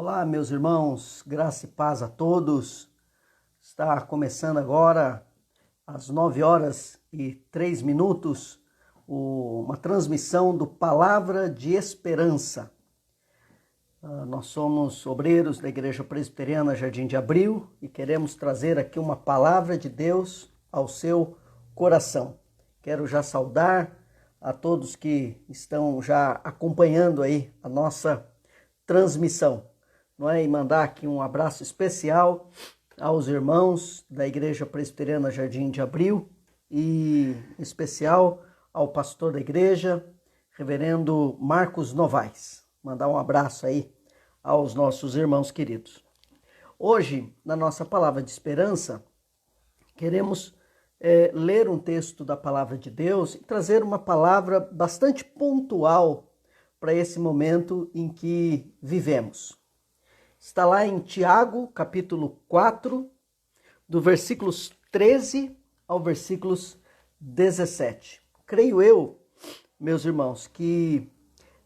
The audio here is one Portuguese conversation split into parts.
Olá, meus irmãos, graça e paz a todos. Está começando agora, às 9h03, uma transmissão do Palavra de Esperança. Nós somos obreiros da Igreja Presbiteriana Jardim de Abril e queremos trazer aqui uma palavra de Deus ao seu coração. Quero já saudar a todos que estão já acompanhando aí a nossa transmissão. E mandar aqui um abraço especial aos irmãos da Igreja Presbiteriana Jardim de Abril e em especial ao pastor da igreja, reverendo Marcos Novaes. Mandar um abraço aí aos nossos irmãos queridos. Hoje, na nossa palavra de esperança, queremos ler um texto da palavra de Deus e trazer uma palavra bastante pontual para esse momento em que vivemos. Está lá em Tiago, capítulo 4, do versículos 13 ao versículos 17. Creio eu, meus irmãos, que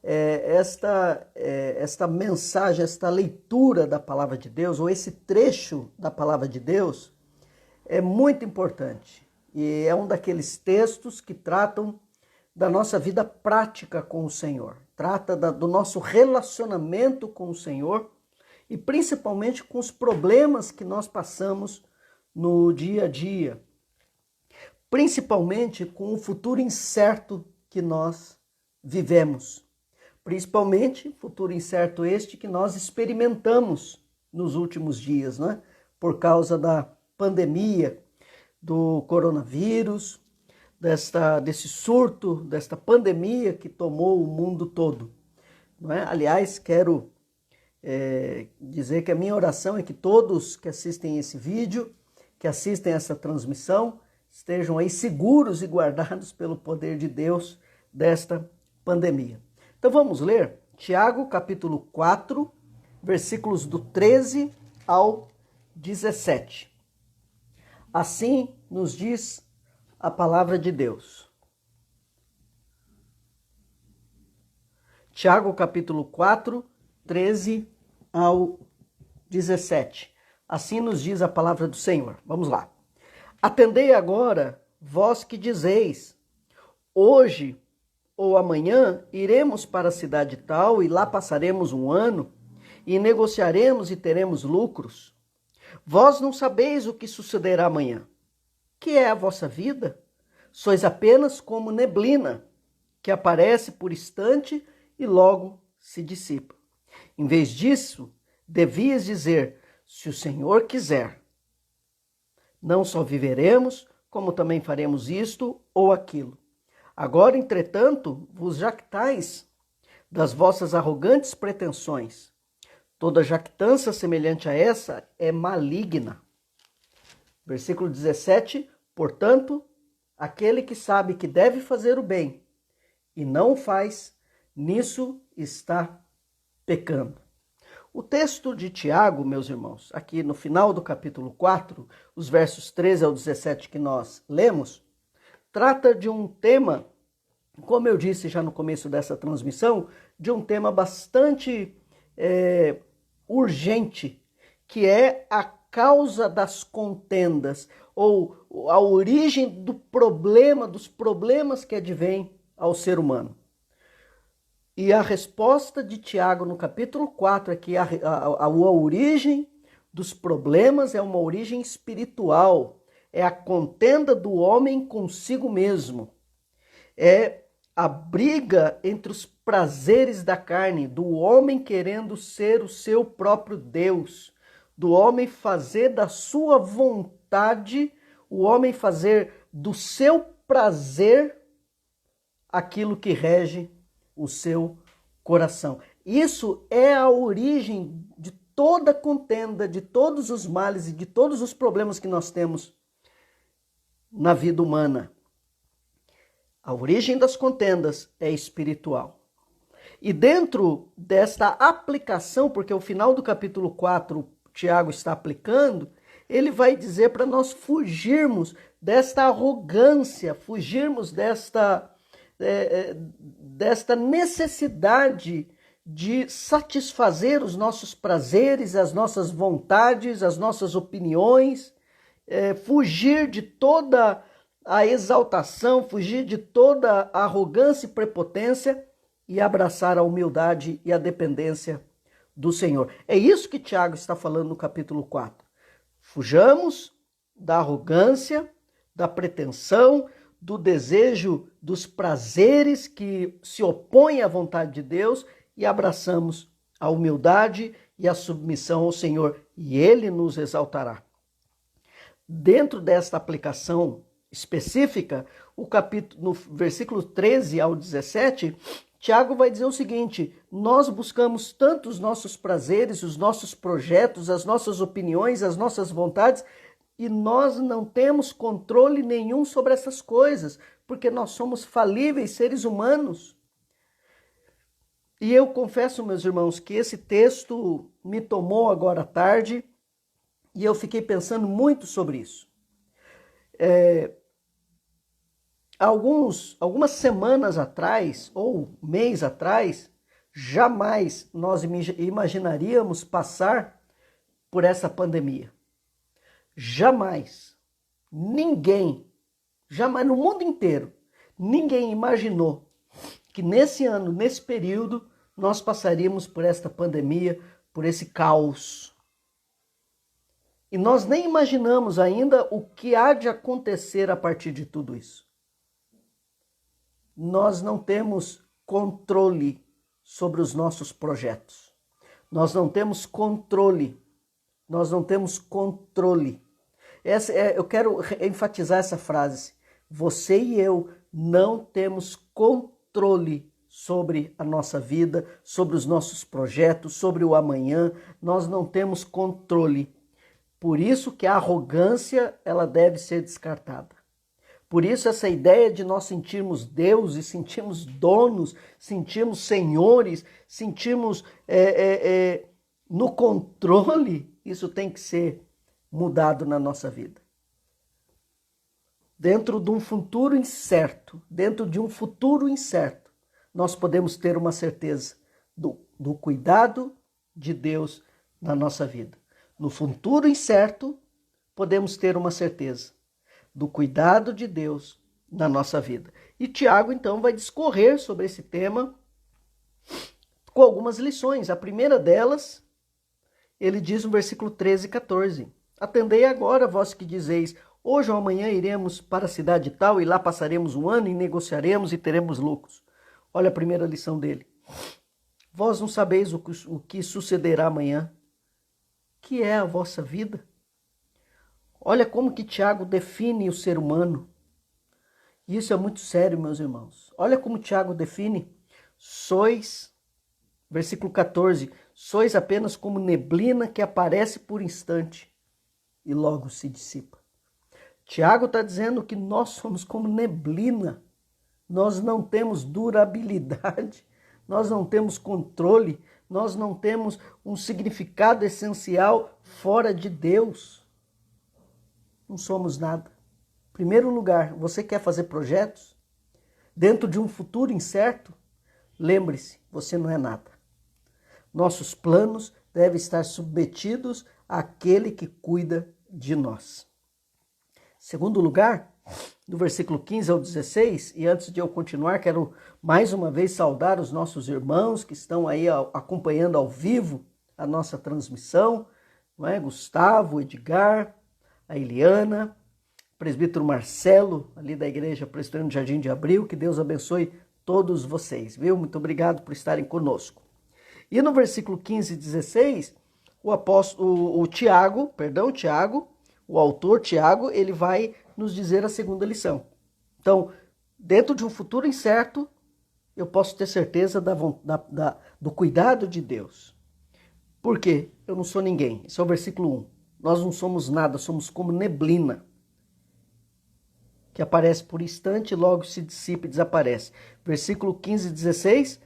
esta mensagem, esta leitura da palavra de Deus, ou esse trecho da palavra de Deus, é muito importante. E é um daqueles textos que tratam da nossa vida prática com o Senhor. Trata do nosso relacionamento com o Senhor, e principalmente com os problemas que nós passamos no dia a dia, principalmente com o futuro incerto que nós vivemos, principalmente futuro incerto este que nós experimentamos nos últimos dias, por causa da pandemia, do coronavírus, desse surto, desta pandemia que tomou o mundo todo. Aliás, quero dizer que a minha oração é que todos que assistem esse vídeo, que assistem essa transmissão, estejam aí seguros e guardados pelo poder de Deus desta pandemia. Então vamos ler Tiago capítulo 4, versículos do 13 ao 17. Assim nos diz a palavra de Deus. Tiago capítulo 4, 13 ao 17. Assim nos diz a palavra do Senhor. Vamos lá. Atendei agora, vós que dizeis, hoje ou amanhã iremos para a cidade tal e lá passaremos um ano e negociaremos e teremos lucros. Vós não sabeis o que sucederá amanhã. Que é a vossa vida? Sois apenas como neblina, que aparece por instante e logo se dissipa. Em vez disso, devias dizer, se o Senhor quiser, não só viveremos, como também faremos isto ou aquilo. Agora, entretanto, vos jactais das vossas arrogantes pretensões. Toda jactância semelhante a essa é maligna. Versículo 17, portanto, aquele que sabe que deve fazer o bem e não o faz, nisso está pecando. O texto de Tiago, meus irmãos, aqui no final do capítulo 4, os versos 13 ao 17 que nós lemos, trata de um tema, como eu disse já no começo dessa transmissão, de um tema bastante urgente, que é a causa das contendas, ou a origem do problema, dos problemas que advêm ao ser humano. E a resposta de Tiago no capítulo 4 é que a origem dos problemas é uma origem espiritual. É a contenda do homem consigo mesmo. É a briga entre os prazeres da carne, do homem querendo ser o seu próprio Deus, do homem fazer da sua vontade, o homem fazer do seu prazer aquilo que rege o seu coração. Isso é a origem de toda contenda, de todos os males e de todos os problemas que nós temos na vida humana. A origem das contendas é espiritual. E dentro desta aplicação, porque o final do capítulo 4, Tiago está aplicando, ele vai dizer para nós fugirmos desta arrogância, fugirmos desta necessidade de satisfazer os nossos prazeres, as nossas vontades, as nossas opiniões, fugir de toda a exaltação, fugir de toda a arrogância e prepotência e abraçar a humildade e a dependência do Senhor. É isso que Tiago está falando no capítulo 4. Fujamos da arrogância, da pretensão, do desejo, dos prazeres que se opõem à vontade de Deus e abraçamos a humildade e a submissão ao Senhor, e Ele nos exaltará. Dentro desta aplicação específica, no versículo 13 ao 17, Tiago vai dizer o seguinte: nós buscamos tanto os nossos prazeres, os nossos projetos, as nossas opiniões, as nossas vontades, e nós não temos controle nenhum sobre essas coisas, porque nós somos falíveis seres humanos. E eu confesso, meus irmãos, que esse texto me tomou agora à tarde e eu fiquei pensando muito sobre isso. Algumas semanas atrás, ou mês atrás, jamais nós imaginaríamos passar por essa pandemia. Jamais. Ninguém, jamais no mundo inteiro, ninguém imaginou que nesse ano, nesse período, nós passaríamos por esta pandemia, por esse caos. E nós nem imaginamos ainda o que há de acontecer a partir de tudo isso. Nós não temos controle sobre os nossos projetos. Nós não temos controle. Nós não temos controle. Eu quero enfatizar essa frase. Você e eu não temos controle sobre a nossa vida, sobre os nossos projetos, sobre o amanhã. Nós não temos controle. Por isso que a arrogância, ela deve ser descartada. Por isso essa ideia de nós sentirmos deuses, sentirmos donos, sentirmos senhores, sentirmos no controle, isso tem que ser mudado na nossa vida. Dentro de um futuro incerto, nós podemos ter uma certeza do cuidado de Deus na nossa vida. No futuro incerto, podemos ter uma certeza do cuidado de Deus na nossa vida. E Tiago, então, vai discorrer sobre esse tema com algumas lições. A primeira delas, ele diz no versículo 13 e 14: Atendei agora, vós que dizeis, hoje ou amanhã iremos para a cidade tal e lá passaremos um ano e negociaremos e teremos lucros. Olha a primeira lição dele. Vós não sabeis o que sucederá amanhã, que é a vossa vida. Olha como que Tiago define o ser humano. E isso é muito sério, meus irmãos. Olha como Tiago define. Versículo 14, sois apenas como neblina que aparece por instante e logo se dissipa. Tiago está dizendo que nós somos como neblina. Nós não temos durabilidade, nós não temos controle, nós não temos um significado essencial fora de Deus. Não somos nada. Em primeiro lugar, você quer fazer projetos dentro de um futuro incerto? Lembre-se, você não é nada. Nossos planos devem estar submetidos àquele que cuida de nós. Segundo lugar, do versículo 15 ao 16, e antes de eu continuar, quero mais uma vez saudar os nossos irmãos que estão aí acompanhando ao vivo a nossa transmissão, não é? Gustavo, Edgar, a Eliana, o presbítero Marcelo, ali da igreja Presbiteriana do Jardim de Abril, que Deus abençoe todos vocês, viu? Muito obrigado por estarem conosco. E no versículo 15 e 16, Tiago, o autor Tiago, ele vai nos dizer a segunda lição. Então, dentro de um futuro incerto, eu posso ter certeza do cuidado de Deus. Por quê? Eu não sou ninguém. Esse é o versículo 1. Nós não somos nada, somos como neblina, que aparece por instante e logo se dissipa e desaparece. Versículo 15 e 16,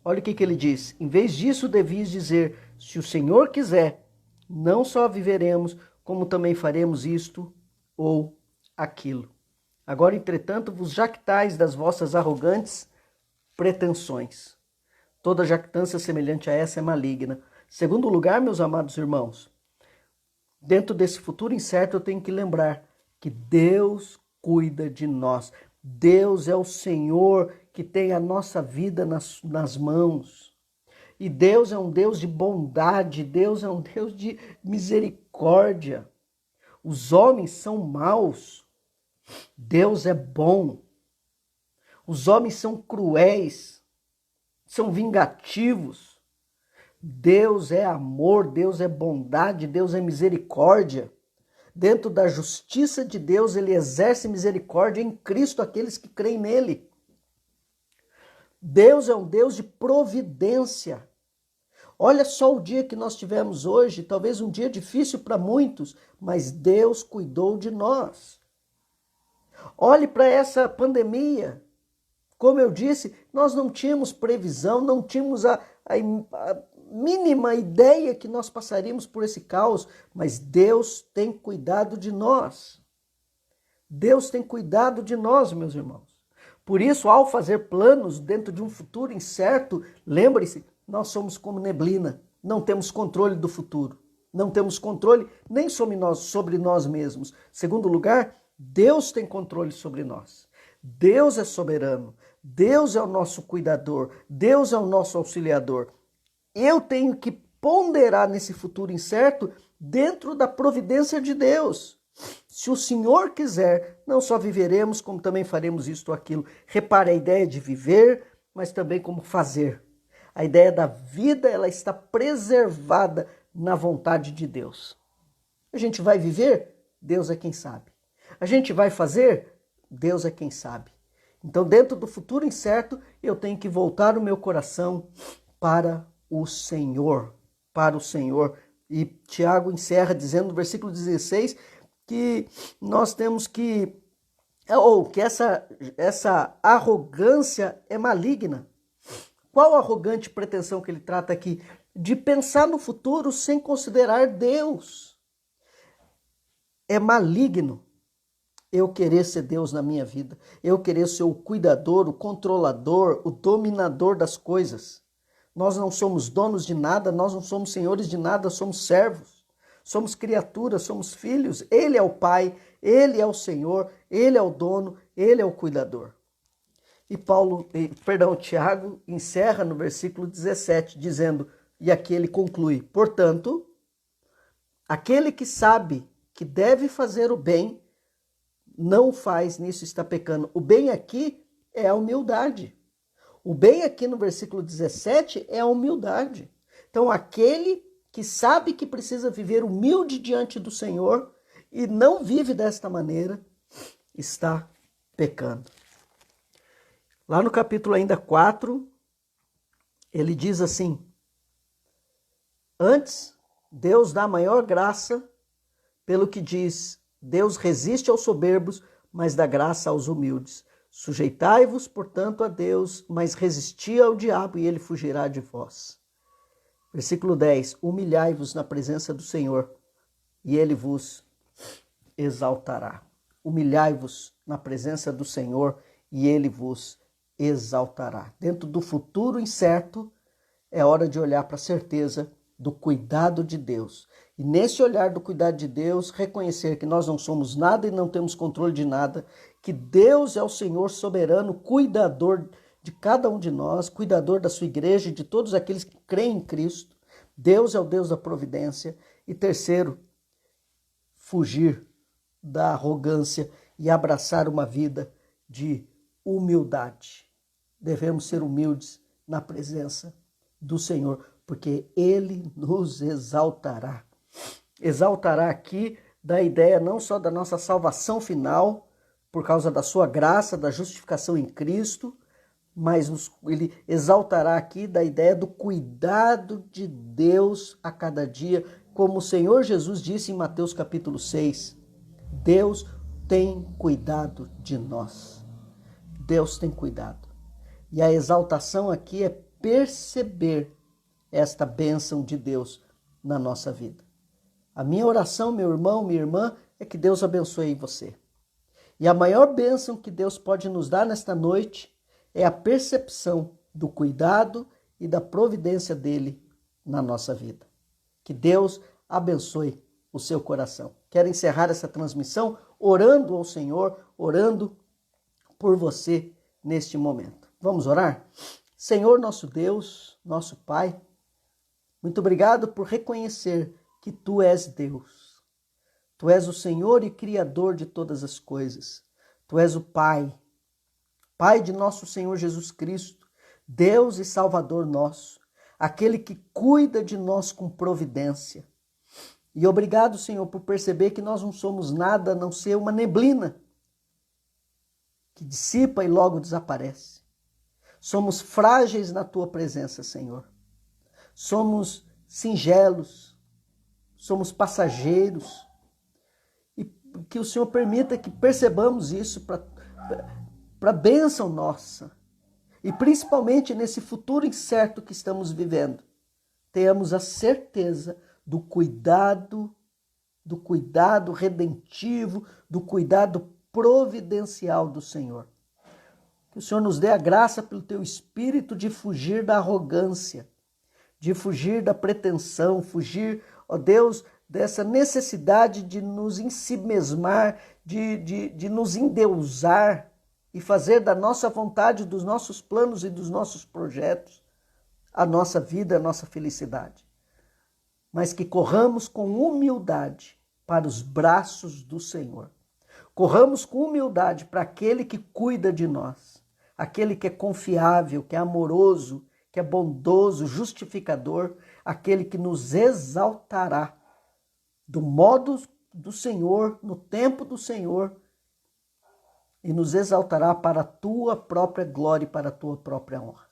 olha o que ele diz. Em vez disso, devias dizer, se o Senhor quiser, não só viveremos, como também faremos isto ou aquilo. Agora, entretanto, vos jactais das vossas arrogantes pretensões. Toda jactância semelhante a essa é maligna. Segundo lugar, meus amados irmãos, dentro desse futuro incerto eu tenho que lembrar que Deus cuida de nós. Deus é o Senhor que tem a nossa vida nas mãos. E Deus é um Deus de bondade, Deus é um Deus de misericórdia. Os homens são maus, Deus é bom. Os homens são cruéis, são vingativos. Deus é amor, Deus é bondade, Deus é misericórdia. Dentro da justiça de Deus, ele exerce misericórdia em Cristo, aqueles que creem nele. Deus é um Deus de providência. Olha só o dia que nós tivemos hoje, talvez um dia difícil para muitos, mas Deus cuidou de nós. Olhe para essa pandemia. Como eu disse, nós não tínhamos previsão, não tínhamos a mínima ideia que nós passaríamos por esse caos, mas Deus tem cuidado de nós. Deus tem cuidado de nós, meus irmãos. Por isso, ao fazer planos dentro de um futuro incerto, lembre-se, nós somos como neblina, não temos controle do futuro, não temos controle nem sobre nós mesmos. Segundo lugar, Deus tem controle sobre nós. Deus é soberano, Deus é o nosso cuidador, Deus é o nosso auxiliador. Eu tenho que ponderar nesse futuro incerto dentro da providência de Deus. Se o Senhor quiser, não só viveremos, como também faremos isto ou aquilo. Repare a ideia de viver, mas também como fazer. A ideia da vida, ela está preservada na vontade de Deus. A gente vai viver? Deus é quem sabe. A gente vai fazer? Deus é quem sabe. Então, dentro do futuro incerto, eu tenho que voltar o meu coração para o Senhor. Para o Senhor. E Tiago encerra dizendo no versículo 16 que nós temos que essa arrogância é maligna. Qual arrogante pretensão que ele trata aqui? De pensar no futuro sem considerar Deus. É maligno eu querer ser Deus na minha vida. Eu querer ser o cuidador, o controlador, o dominador das coisas. Nós não somos donos de nada, nós não somos senhores de nada, somos servos. Somos criaturas, somos filhos. Ele é o Pai, Ele é o Senhor, Ele é o dono, Ele é o cuidador. E Tiago encerra no versículo 17, dizendo, e aqui ele conclui, portanto, aquele que sabe que deve fazer o bem, não faz, nisso está pecando. O bem aqui é a humildade. O bem aqui no versículo 17 é a humildade. Então, aquele que sabe que precisa viver humilde diante do Senhor e não vive desta maneira, está pecando. Lá no capítulo ainda 4, ele diz assim, antes, Deus dá maior graça, pelo que diz, Deus resiste aos soberbos, mas dá graça aos humildes. Sujeitai-vos, portanto, a Deus, mas resisti ao diabo e ele fugirá de vós. Versículo 10, humilhai-vos na presença do Senhor e ele vos exaltará. Humilhai-vos na presença do Senhor e ele vos exaltará. Dentro do futuro incerto, é hora de olhar para a certeza do cuidado de Deus. E nesse olhar do cuidado de Deus, reconhecer que nós não somos nada e não temos controle de nada, que Deus é o Senhor soberano, cuidador de cada um de nós, cuidador da sua igreja e de todos aqueles que creem em Cristo. Deus é o Deus da providência. E terceiro, fugir da arrogância e abraçar uma vida de humildade. Devemos ser humildes na presença do Senhor, porque Ele nos exaltará. Exaltará aqui da ideia não só da nossa salvação final, por causa da sua graça, da justificação em Cristo, mas Ele exaltará aqui da ideia do cuidado de Deus a cada dia, como o Senhor Jesus disse em Mateus capítulo 6, Deus tem cuidado de nós. Deus tem cuidado. E a exaltação aqui é perceber esta bênção de Deus na nossa vida. A minha oração, meu irmão, minha irmã, é que Deus abençoe você. E a maior bênção que Deus pode nos dar nesta noite é a percepção do cuidado e da providência dele na nossa vida. Que Deus abençoe o seu coração. Quero encerrar essa transmissão orando ao Senhor, orando por você neste momento. Vamos orar? Senhor, nosso Deus, nosso Pai, muito obrigado por reconhecer que Tu és Deus. Tu és o Senhor e Criador de todas as coisas. Tu és o Pai, Pai de nosso Senhor Jesus Cristo, Deus e Salvador nosso, aquele que cuida de nós com providência. E obrigado, Senhor, por perceber que nós não somos nada a não ser uma neblina que dissipa e logo desaparece. Somos frágeis na Tua presença, Senhor. Somos singelos, somos passageiros. E que o Senhor permita que percebamos isso para a bênção nossa. E principalmente nesse futuro incerto que estamos vivendo, tenhamos a certeza do cuidado redentivo, do cuidado providencial do Senhor. Que o Senhor nos dê a graça pelo Teu Espírito de fugir da arrogância, de fugir da pretensão, fugir, ó Deus, dessa necessidade de nos ensimesmar, de nos endeusar e fazer da nossa vontade, dos nossos planos e dos nossos projetos a nossa vida, a nossa felicidade. Mas que corramos com humildade para os braços do Senhor. Corramos com humildade para aquele que cuida de nós, aquele que é confiável, que é amoroso, que é bondoso, justificador, aquele que nos exaltará do modo do Senhor, no tempo do Senhor, e nos exaltará para a Tua própria glória e para a Tua própria honra.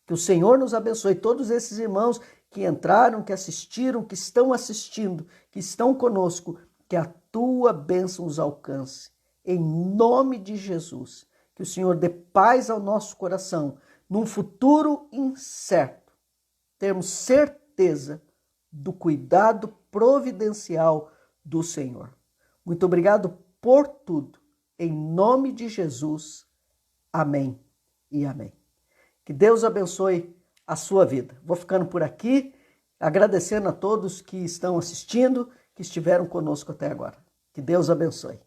Que o Senhor nos abençoe, todos esses irmãos que entraram, que assistiram, que estão assistindo, que estão conosco, que a Tua bênção os alcance. Em nome de Jesus, que o Senhor dê paz ao nosso coração, num futuro incerto, termos certeza do cuidado providencial do Senhor. Muito obrigado por tudo. Em nome de Jesus. Amém e amém. Que Deus abençoe a sua vida. Vou ficando por aqui, agradecendo a todos que estão assistindo, que estiveram conosco até agora. Que Deus abençoe.